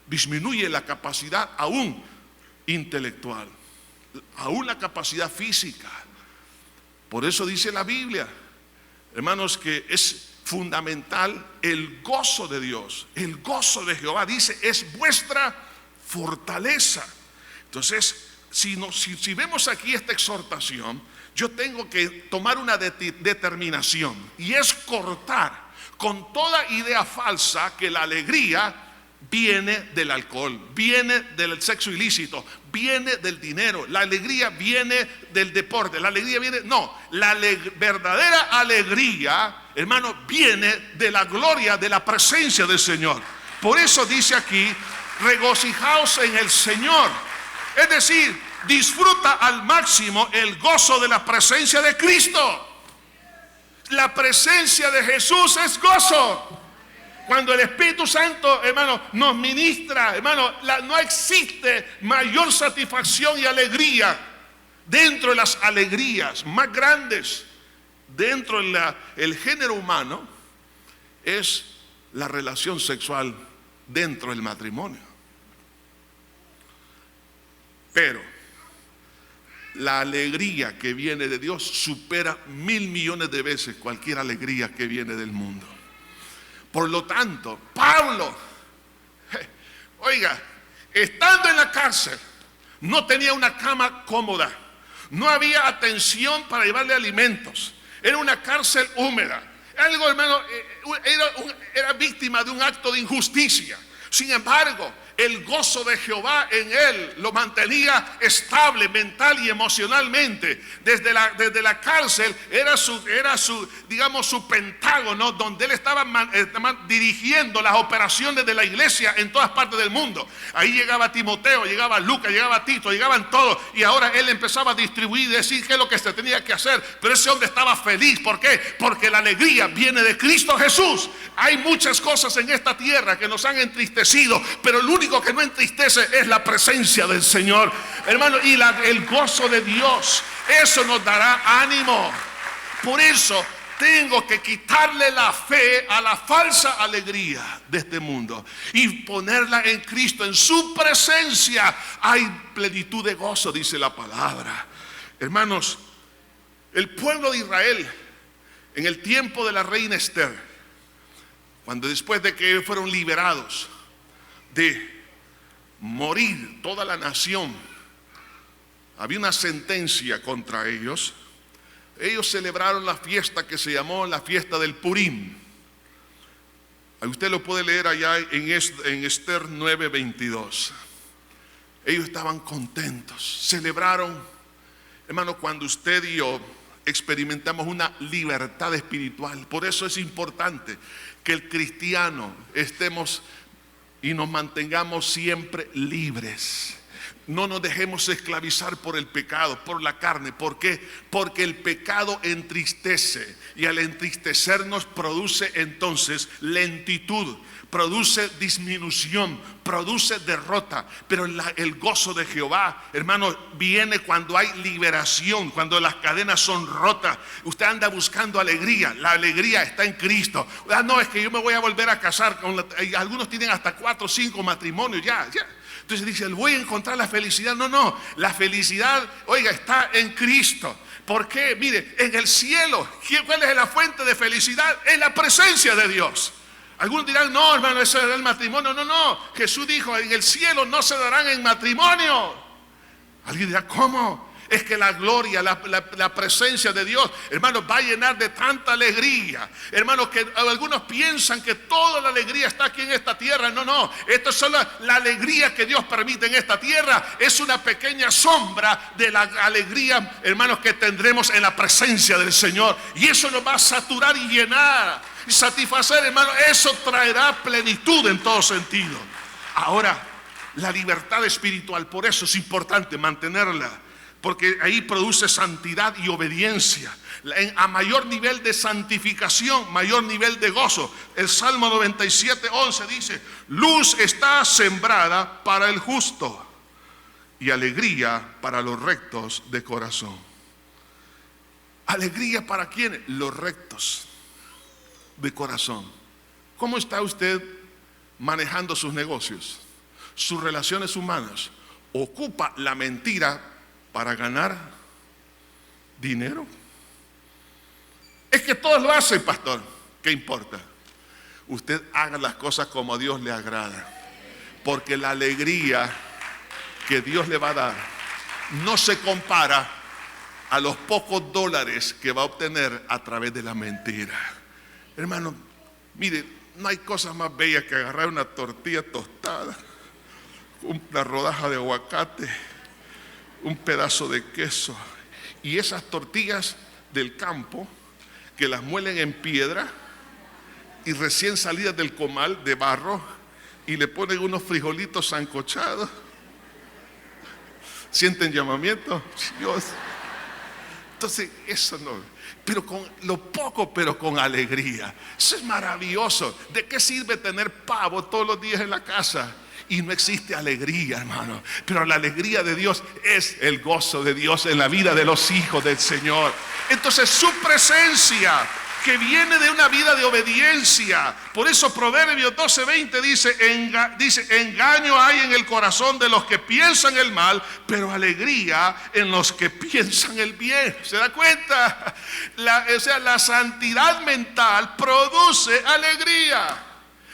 disminuye la capacidad aún intelectual, aún la capacidad física. Por eso dice la Biblia, hermanos, que es fundamental el gozo de Dios. El gozo de Jehová, dice, es vuestra fortaleza. Entonces, si vemos aquí esta exhortación, yo tengo que tomar una determinación, y es cortar con toda idea falsa que la alegría viene del alcohol, viene del sexo ilícito, viene del dinero. La alegría viene del deporte, la alegría viene, no, la verdadera alegría, hermano, viene de la gloria, de la presencia del Señor. Por eso dice aquí, regocijaos en el Señor. Es decir, disfruta al máximo el gozo de la presencia de Cristo. La presencia de Jesús es gozo. Cuando el Espíritu Santo, hermano, nos ministra, hermano, no existe mayor satisfacción y alegría. Dentro de las alegrías más grandes dentro del género humano es la relación sexual dentro del matrimonio. Pero la alegría que viene de Dios supera 1,000 millones de veces cualquier alegría que viene del mundo. Por lo tanto, Pablo, oiga, estando en la cárcel, no tenía una cama cómoda, no había atención para llevarle alimentos, era una cárcel húmeda, hermano, era víctima de un acto de injusticia. Sin embargo, el gozo de Jehová en él lo mantenía estable mental y emocionalmente. Desde la cárcel era su digamos, su pentágono, donde él estaba dirigiendo las operaciones de la iglesia en todas partes del mundo. Ahí llegaba Timoteo, llegaba Lucas, llegaba Tito, llegaban todos, y ahora él empezaba a distribuir y decir qué es lo que se tenía que hacer. Pero ese hombre estaba feliz. ¿Por qué? Porque la alegría viene de Cristo Jesús. Hay muchas cosas en esta tierra que nos han entristecido, pero lo único que no entristece es la presencia del Señor, hermano, y el gozo de Dios. Eso nos dará ánimo. Por eso tengo que quitarle la fe a la falsa alegría de este mundo y ponerla en Cristo. En su presencia hay plenitud de gozo, dice la palabra. Hermanos, el pueblo de Israel en el tiempo de la reina Esther, cuando después de que fueron liberados de morir toda la nación, había una sentencia contra ellos. Ellos celebraron la fiesta que se llamó la fiesta del Purim. Usted lo puede leer allá en Esther 9:22. Ellos estaban contentos, celebraron. Hermano, cuando usted y yo experimentamos una libertad espiritual, por eso es importante que el cristiano estemos y nos mantengamos siempre libres. No nos dejemos esclavizar por el pecado, por la carne. ¿Por qué? Porque el pecado entristece, y al entristecernos produce entonces lentitud, produce disminución, produce derrota. Pero el gozo de Jehová, hermano, viene cuando hay liberación, cuando las cadenas son rotas. Usted anda buscando alegría, la alegría está en Cristo. No, es que yo me voy a volver a casar. Algunos tienen hasta 4 o 5 matrimonios ya. Entonces dice, voy a encontrar la felicidad. No, la felicidad, oiga, está en Cristo. ¿Por qué? Mire, en el cielo, ¿cuál es la fuente de felicidad? Es la presencia de Dios. Algunos dirán, no, hermano, eso es el matrimonio. No, Jesús dijo, en el cielo no se darán en matrimonio. Alguien dirá, ¿cómo? Es que la gloria, la presencia de Dios, hermanos, va a llenar de tanta alegría. Hermanos, que algunos piensan que toda la alegría está aquí en esta tierra. No, esto es solo la alegría que Dios permite en esta tierra. Es una pequeña sombra de la alegría, hermanos, que tendremos en la presencia del Señor. Y eso nos va a saturar y llenar y satisfacer, hermanos. Eso traerá plenitud en todo sentido. Ahora, la libertad espiritual, por eso es importante mantenerla, porque ahí produce santidad y obediencia. A mayor nivel de santificación, mayor nivel de gozo. El Salmo 97:11 dice, luz está sembrada para el justo y alegría para los rectos de corazón. ¿Alegría para quiénes? Los rectos de corazón. ¿Cómo está usted manejando sus negocios, sus relaciones humanas? ¿Ocupa la mentira para ganar dinero? Es que todos lo hacen, pastor. ¿Qué importa? Usted haga las cosas como a Dios le agrada, porque la alegría que Dios le va a dar no se compara a los pocos dólares que va a obtener a través de la mentira. Hermano, mire, no hay cosa más bella que agarrar una tortilla tostada, una rodaja de aguacate, un pedazo de queso, y esas tortillas del campo que las muelen en piedra y recién salidas del comal de barro, y le ponen unos frijolitos sancochados. ¿Sienten llamamiento? Dios. Entonces, eso no, pero con lo poco, pero con alegría. Eso es maravilloso. ¿De qué sirve tener pavo todos los días en la casa y no existe alegría, hermano? Pero la alegría de Dios es el gozo de Dios en la vida de los hijos del Señor. Entonces, su presencia, que viene de una vida de obediencia. Por eso Proverbios 12:20 dice, engaño hay en el corazón de los que piensan el mal, pero alegría en los que piensan el bien. ¿Se da cuenta? La santidad mental produce alegría.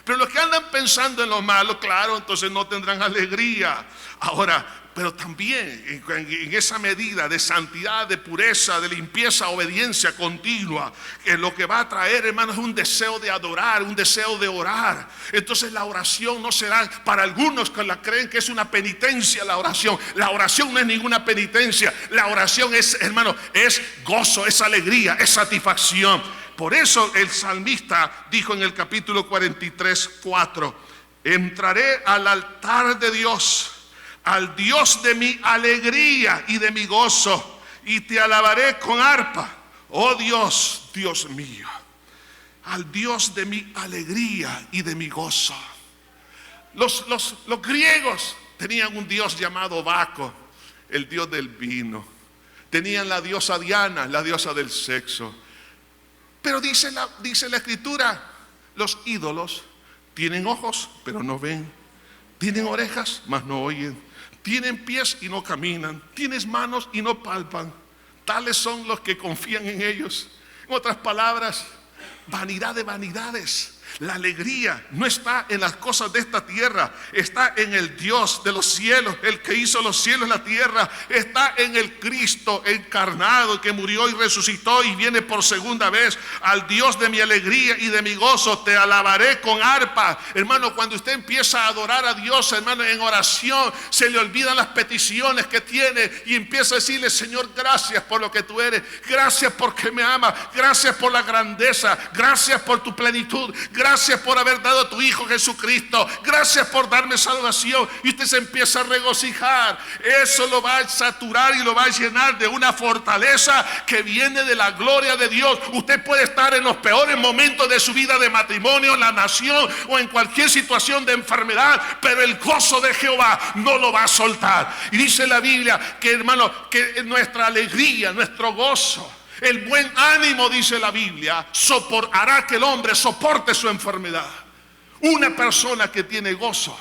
Pero los que andan pensando en lo malo, claro, entonces no tendrán alegría. Ahora, pero también en esa medida de santidad, de pureza, de limpieza, obediencia continua, que lo que va a traer, hermanos, es un deseo de adorar, un deseo de orar. Entonces la oración no será, para algunos que la creen que es una penitencia la oración. La oración no es ninguna penitencia. La oración es, hermano, es gozo, es alegría, es satisfacción. Por eso el salmista dijo en el capítulo 43:4: entraré al altar de Dios, al Dios de mi alegría y de mi gozo, y te alabaré con arpa. Oh Dios, Dios mío, al Dios de mi alegría y de mi gozo. Los griegos tenían un dios llamado Baco, el dios del vino. Tenían la diosa Diana, la diosa del sexo. Pero dice la escritura, los ídolos tienen ojos, pero no ven. Tienen orejas, mas no oyen. Tienen pies y no caminan. Tienen manos y no palpan. Tales son los que confían en ellos. En otras palabras, vanidad de vanidades. La alegría no está en las cosas de esta tierra, está en el Dios de los cielos, el que hizo los cielos y la tierra. Está en el Cristo encarnado, que murió y resucitó y viene por segunda vez. Al Dios de mi alegría y de mi gozo te alabaré con arpa. Hermano, cuando usted empieza a adorar a Dios, hermano, en oración, se le olvidan las peticiones que tiene y empieza a decirle: Señor, gracias por lo que tú eres, gracias porque me amas, gracias por la grandeza, gracias por tu plenitud, gracias por haber dado a tu Hijo Jesucristo, gracias por darme salvación. Y usted se empieza a regocijar. Eso lo va a saturar y lo va a llenar de una fortaleza que viene de la gloria de Dios. Usted puede estar en los peores momentos de su vida de matrimonio, en la nación o en cualquier situación de enfermedad, pero el gozo de Jehová no lo va a soltar. Y dice la Biblia que, hermano, que nuestra alegría, nuestro gozo, el buen ánimo, dice la Biblia, hará que el hombre soporte su enfermedad. Una persona que tiene gozo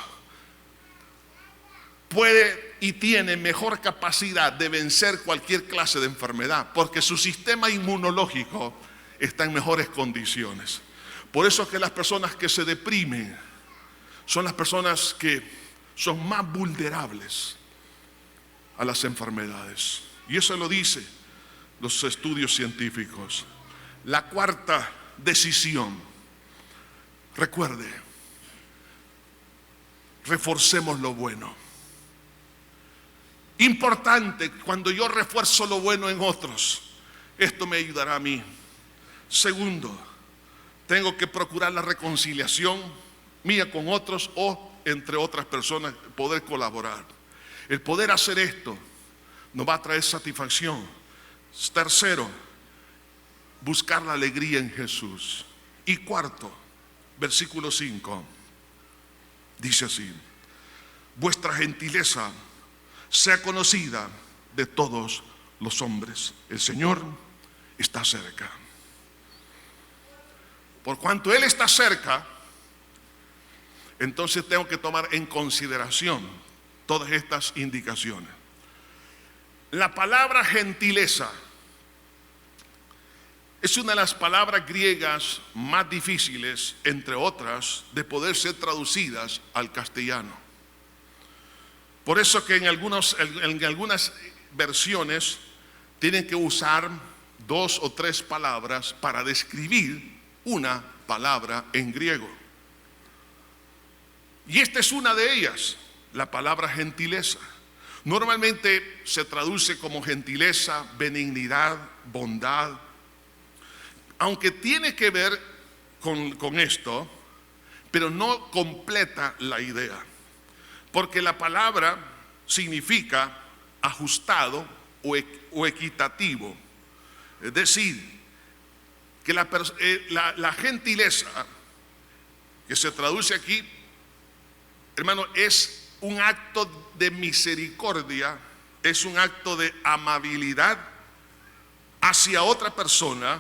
puede y tiene mejor capacidad de vencer cualquier clase de enfermedad, porque su sistema inmunológico está en mejores condiciones. Por eso es que las personas que se deprimen son las personas que son más vulnerables a las enfermedades. Y eso lo dice los estudios científicos. La cuarta decisión, recuerde, reforcemos lo bueno. Importante, cuando yo refuerzo lo bueno en otros, esto me ayudará a mí. Segundo, tengo que procurar la reconciliación mía con otros o entre otras personas, poder colaborar. El poder hacer esto nos va a traer satisfacción. Tercero, buscar la alegría en Jesús. Y cuarto, versículo 5, dice así: vuestra gentileza sea conocida de todos los hombres. El Señor está cerca. Por cuanto Él está cerca, entonces tengo que tomar en consideración todas estas indicaciones. La palabra gentileza es una de las palabras griegas más difíciles, entre otras, de poder ser traducidas al castellano. Por eso que en algunas versiones tienen que usar 2 o 3 palabras para describir una palabra en griego. Y esta es una de ellas, la palabra gentileza. Normalmente se traduce como gentileza, benignidad, bondad. Aunque tiene que ver con esto, pero no completa la idea. Porque la palabra significa ajustado o equitativo. Es decir, que la gentileza que se traduce aquí, hermano, es un acto de misericordia, es un acto de amabilidad hacia otra persona,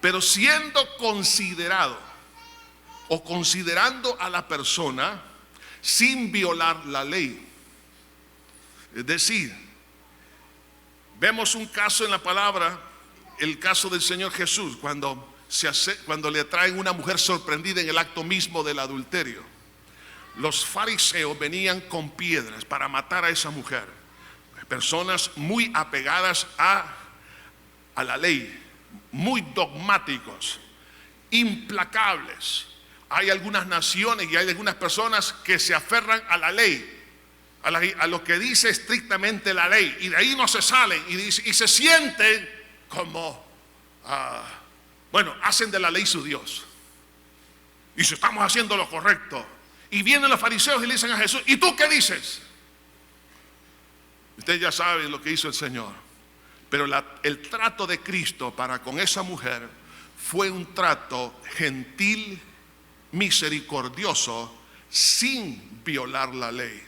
pero siendo considerado o considerando a la persona sin violar la ley. Es decir, vemos un caso en la palabra, el caso del Señor Jesús, cuando le traen una mujer sorprendida en el acto mismo del adulterio. los fariseos venían con piedras para matar a esa mujer. Personas muy apegadas a la ley, muy dogmáticos, implacables. Hay algunas naciones y hay algunas personas que se aferran a la ley, a lo que dice estrictamente la ley, y de ahí no se salen y se sienten como, hacen de la ley su Dios. Y si estamos haciendo lo correcto. Y vienen los fariseos y le dicen a Jesús: ¿y tú qué dices? Usted ya sabe lo que hizo el Señor. Pero el trato de Cristo para con esa mujer fue un trato gentil, misericordioso, sin violar la ley.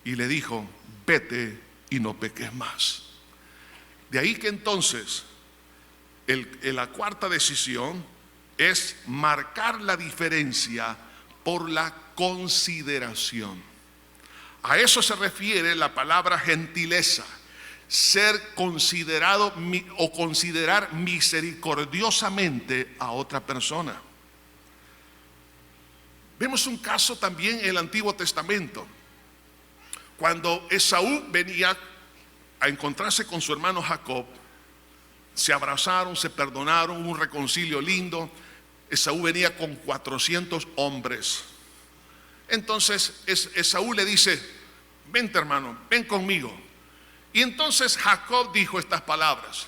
Y le dijo: vete y no peques más. De ahí que entonces la cuarta decisión es marcar la diferencia por la consideración. A eso se refiere la palabra gentileza. Ser considerado o considerar misericordiosamente a otra persona. Vemos un caso también en el Antiguo Testamento. Cuando Esaú venía a encontrarse con su hermano Jacob, se abrazaron, se perdonaron, hubo un reconcilio lindo. Esaú venía con 400 hombres. Entonces Esaú le dice: vente, hermano, ven conmigo. Y entonces Jacob dijo estas palabras: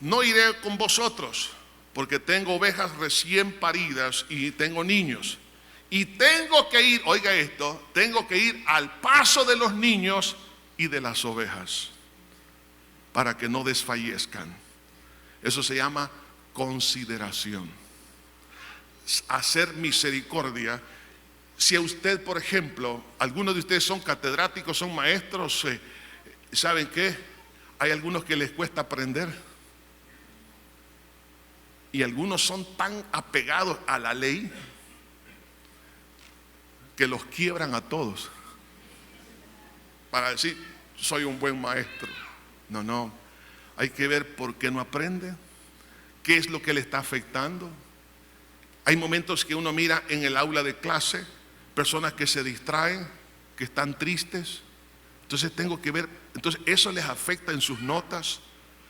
no iré con vosotros, porque tengo ovejas recién paridas y tengo niños. Y tengo que ir, oiga esto, tengo que ir al paso de los niños y de las ovejas, para que no desfallezcan. Eso se llama consideración. Hacer misericordia. Si a usted, por ejemplo, algunos de ustedes son catedráticos, son maestros, ¿saben qué? Hay algunos que les cuesta aprender. Y algunos son tan apegados a la ley que los quiebran a todos para decir: soy un buen maestro. No, hay que ver por qué no aprende, qué es lo que le está afectando. Hay momentos que uno mira en el aula de clase personas que se distraen, que están tristes. Entonces tengo que ver, entonces eso les afecta en sus notas.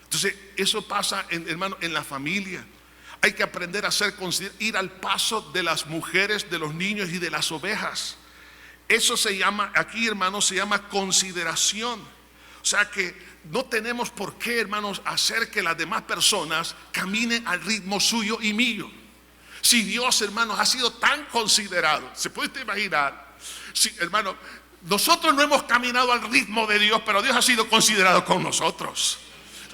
Entonces eso pasa, hermano, en la familia. Hay que aprender a ir al paso de las mujeres, de los niños y de las ovejas. Eso se llama, aquí, hermanos, se llama consideración. O sea que no tenemos por qué, hermanos, hacer que las demás personas caminen al ritmo suyo y mío. Si Dios, hermanos, ha sido tan considerado, ¿se puede usted imaginar? Sí, hermano, nosotros no hemos caminado al ritmo de Dios, pero Dios ha sido considerado con nosotros.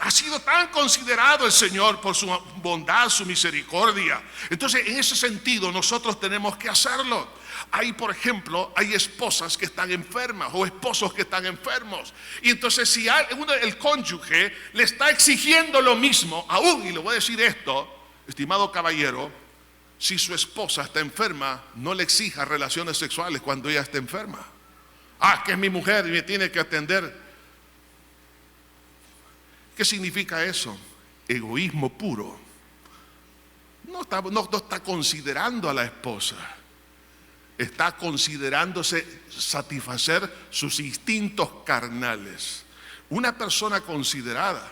Ha sido tan considerado el Señor por su bondad, su misericordia. Entonces, en ese sentido, nosotros tenemos que hacerlo. Hay, por ejemplo, hay esposas que están enfermas o esposos que están enfermos. Y entonces, si el cónyuge le está exigiendo lo mismo, aún, y le voy a decir esto, estimado caballero, si su esposa está enferma, no le exija relaciones sexuales cuando ella está enferma. Que es mi mujer y me tiene que atender. ¿Qué significa eso? Egoísmo puro. No está considerando a la esposa. Está considerándose satisfacer sus instintos carnales. Una persona considerada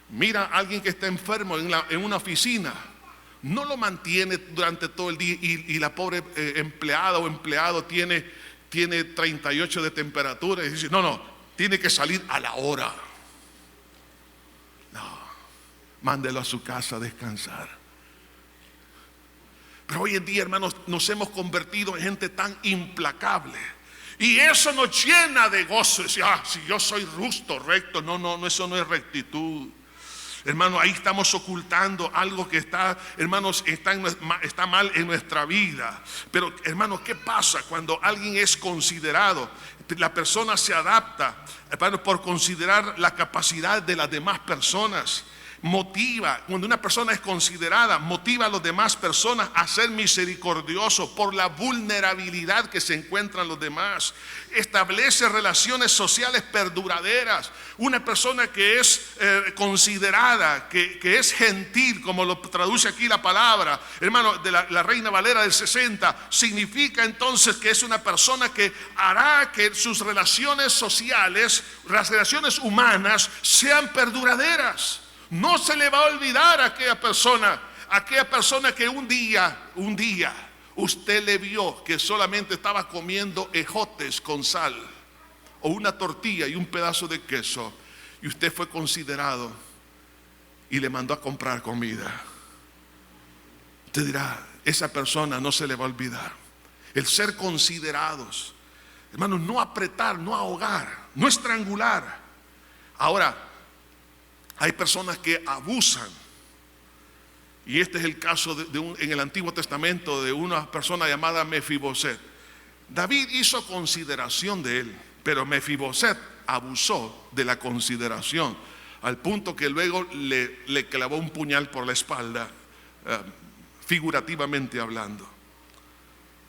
mira a alguien que está enfermo en una oficina, no lo mantiene durante todo el día y la pobre empleada o empleado tiene 38 de temperatura y dice: no, tiene que salir a la hora. No, mándelo a su casa a descansar. Pero hoy en día, hermanos, nos hemos convertido en gente tan implacable. Y eso nos llena de gozo. Decir: si yo soy justo, recto. No, eso no es rectitud. Hermano, ahí estamos ocultando algo que está, hermanos, está mal en nuestra vida. Pero, hermanos, ¿qué pasa cuando alguien es considerado? La persona se adapta, hermanos, por considerar la capacidad de las demás personas. Cuando una persona es considerada, motiva a las demás personas a ser misericordioso por la vulnerabilidad que se encuentran los demás. Establece relaciones sociales perduraderas. Una persona que es considerada, que es gentil, como lo traduce aquí la palabra, hermano, de la Reina Valera del 60, significa entonces que es una persona que hará que sus relaciones sociales, las relaciones humanas, sean perduraderas. No se le va a olvidar a aquella persona que un día usted le vio que solamente estaba comiendo ejotes con sal, o una tortilla y un pedazo de queso, y usted fue considerado y le mandó a comprar comida. Usted dirá, esa persona no se le va a olvidar. El ser considerados, hermanos, no apretar, no ahogar, no estrangular. Ahora, hay personas que abusan, y este es el caso en el Antiguo Testamento de una persona llamada Mefiboset. David hizo consideración de él, pero Mefiboset abusó de la consideración, al punto que luego le clavó un puñal por la espalda, figurativamente hablando.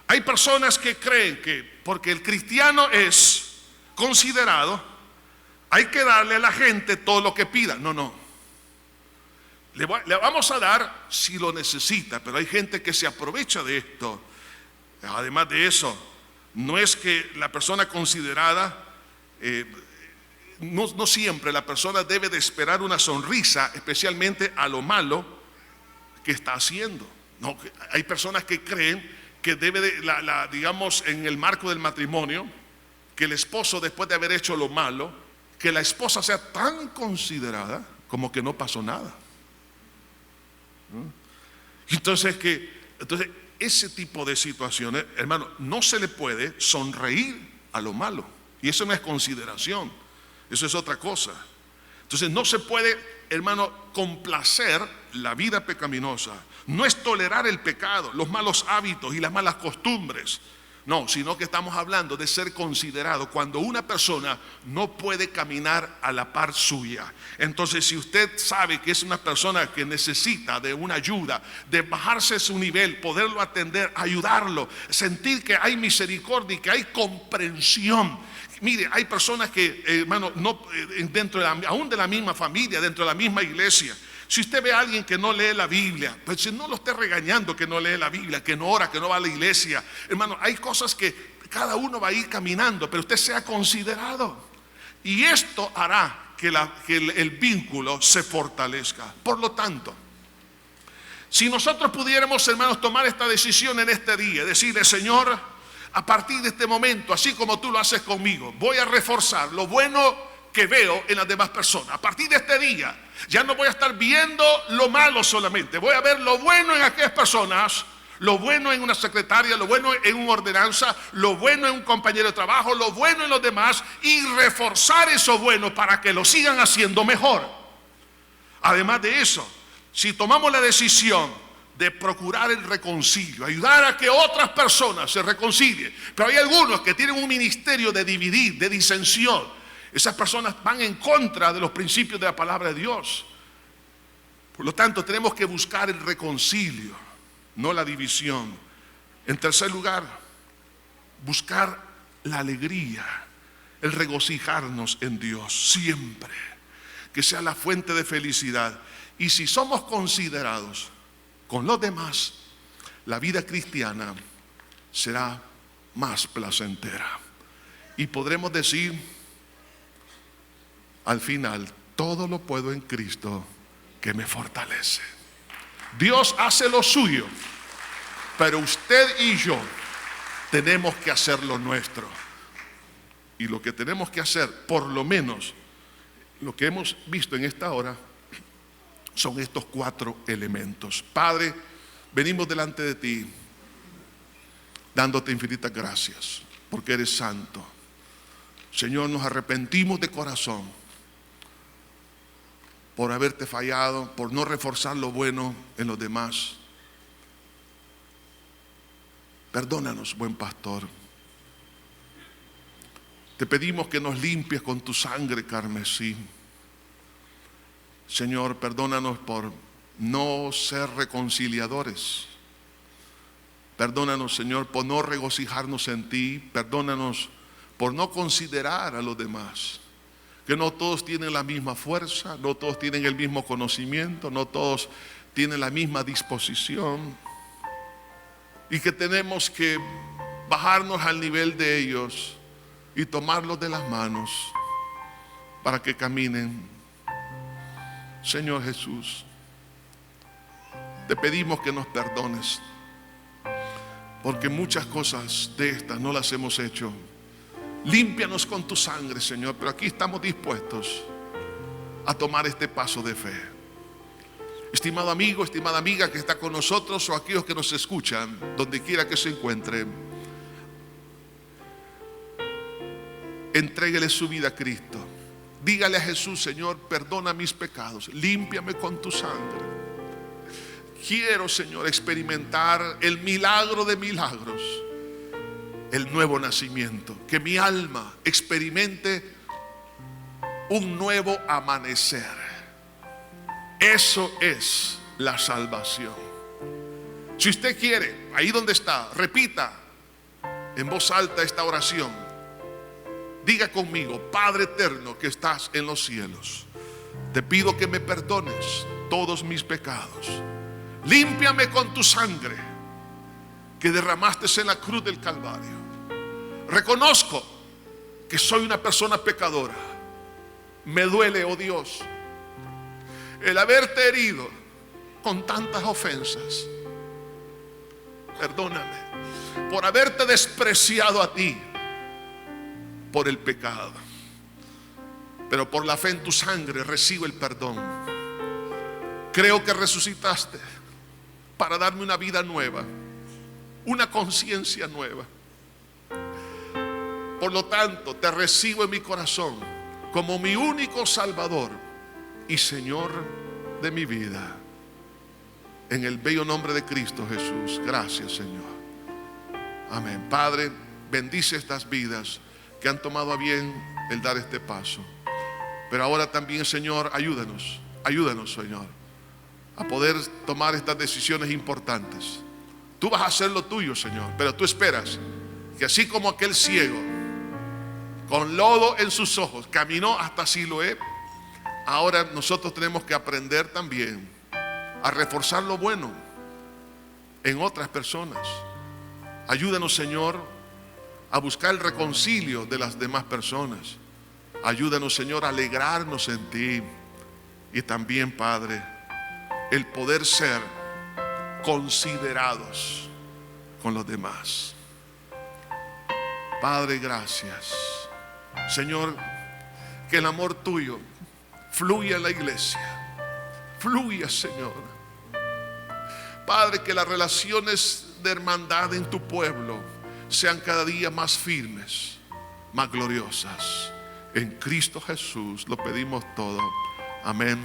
Hay personas que creen que porque el cristiano es considerado, hay que darle a la gente todo lo que pida. No. Le vamos a dar si lo necesita, pero hay gente que se aprovecha de esto. Además de eso, no es que la persona considerada, no siempre la persona debe de esperar una sonrisa, especialmente a lo malo que está haciendo. No, hay personas que creen que debe de, digamos, en el marco del matrimonio, que el esposo, después de haber hecho lo malo, que la esposa sea tan considerada como que no pasó nada. Entonces ese tipo de situaciones, hermano, no se le puede sonreír a lo malo. Y eso no es consideración, eso es otra cosa. Entonces no se puede, hermano, complacer la vida pecaminosa. No es tolerar el pecado, los malos hábitos y las malas costumbres. No, sino que estamos hablando de ser considerado cuando una persona no puede caminar a la par suya. Entonces, si usted sabe que es una persona que necesita de una ayuda, de bajarse su nivel, poderlo atender, ayudarlo, sentir que hay misericordia y que hay comprensión. Mire, hay personas que, hermano, aún de la misma familia, dentro de la misma iglesia, si usted ve a alguien que no lee la Biblia, pues no lo esté regañando que no lee la Biblia, que no ora, que no va a la iglesia. Hermano, hay cosas que cada uno va a ir caminando, pero usted sea considerado. Y esto hará que el vínculo se fortalezca. Por lo tanto, si nosotros pudiéramos, hermanos, tomar esta decisión en este día, decirle, Señor, a partir de este momento, así como tú lo haces conmigo, voy a reforzar lo bueno que veo en las demás personas. A partir de este día, ya no voy a estar viendo lo malo solamente, voy a ver lo bueno en aquellas personas, lo bueno en una secretaria, lo bueno en una ordenanza, lo bueno en un compañero de trabajo, lo bueno en los demás, y reforzar eso bueno para que lo sigan haciendo mejor. Además de eso, si tomamos la decisión de procurar el reconcilio, ayudar a que otras personas se reconcilien, pero hay algunos que tienen un ministerio de dividir, de disensión. Esas personas van en contra de los principios de la palabra de Dios. Por lo tanto, tenemos que buscar el reconcilio, no la división. En tercer lugar, buscar la alegría, el regocijarnos en Dios siempre, que sea la fuente de felicidad. Y si somos considerados con los demás, la vida cristiana será más placentera. Y podremos decir al final, todo lo puedo en Cristo que me fortalece. Dios hace lo suyo, pero usted y yo tenemos que hacer lo nuestro. Y lo que tenemos que hacer, por lo menos lo que hemos visto en esta hora, son estos 4 elementos. Padre, venimos delante de ti dándote infinitas gracias porque eres santo. Señor, nos arrepentimos de corazón por haberte fallado, por no reforzar lo bueno en los demás. Perdónanos, buen pastor. Te pedimos que nos limpies con tu sangre carmesí. Señor, perdónanos por no ser reconciliadores. Perdónanos, Señor, por no regocijarnos en ti. Perdónanos por no considerar a los demás. Que no todos tienen la misma fuerza, no todos tienen el mismo conocimiento, no todos tienen la misma disposición. Y que tenemos que bajarnos al nivel de ellos y tomarlos de las manos para que caminen. Señor Jesús, te pedimos que nos perdones, porque muchas cosas de estas no las hemos hecho. Límpianos con tu sangre, Señor, pero aquí estamos dispuestos a tomar este paso de fe. Estimado amigo, estimada amiga que está con nosotros, o aquellos que nos escuchan, donde quiera que se encuentren, entréguele su vida a Cristo. Dígale a Jesús: Señor, perdona mis pecados, límpiame con tu sangre. Quiero, Señor, experimentar el milagro de milagros, el nuevo nacimiento. Que mi alma experimente un nuevo amanecer. Eso es la salvación. Si usted quiere, ahí donde está, repita en voz alta esta oración. Diga conmigo: Padre eterno que estás en los cielos, te pido que me perdones todos mis pecados. Límpiame con tu sangre que derramaste en la cruz del Calvario. Reconozco que soy una persona pecadora. Me duele, oh Dios, el haberte herido con tantas ofensas. Perdóname por haberte despreciado a ti por el pecado. Pero por la fe en tu sangre recibo el perdón. Creo que resucitaste para darme una vida nueva, una conciencia nueva. Por lo tanto, te recibo en mi corazón como mi único Salvador y Señor de mi vida. En el bello nombre de Cristo Jesús. Gracias, Señor. Amén. Padre, bendice estas vidas que han tomado a bien el dar este paso. Pero ahora también, Señor, ayúdanos, Señor, a poder tomar estas decisiones importantes. Tú vas a hacer lo tuyo, Señor, pero tú esperas que así como aquel ciego con lodo en sus ojos caminó hasta Siloé, ahora nosotros tenemos que aprender también a reforzar lo bueno en otras personas. Ayúdanos, Señor, a buscar el reconcilio de las demás personas. Ayúdanos, Señor, a alegrarnos en ti. Y también, Padre, el poder ser considerados con los demás. Padre, gracias. Señor, que el amor tuyo fluya en la iglesia. Fluya, Señor. Padre, que las relaciones de hermandad en tu pueblo sean cada día más firmes, más gloriosas. En Cristo Jesús lo pedimos todo. Amén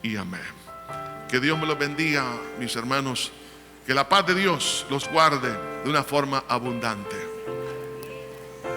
y amén. Que Dios me los bendiga, mis hermanos. Que la paz de Dios los guarde de una forma abundante.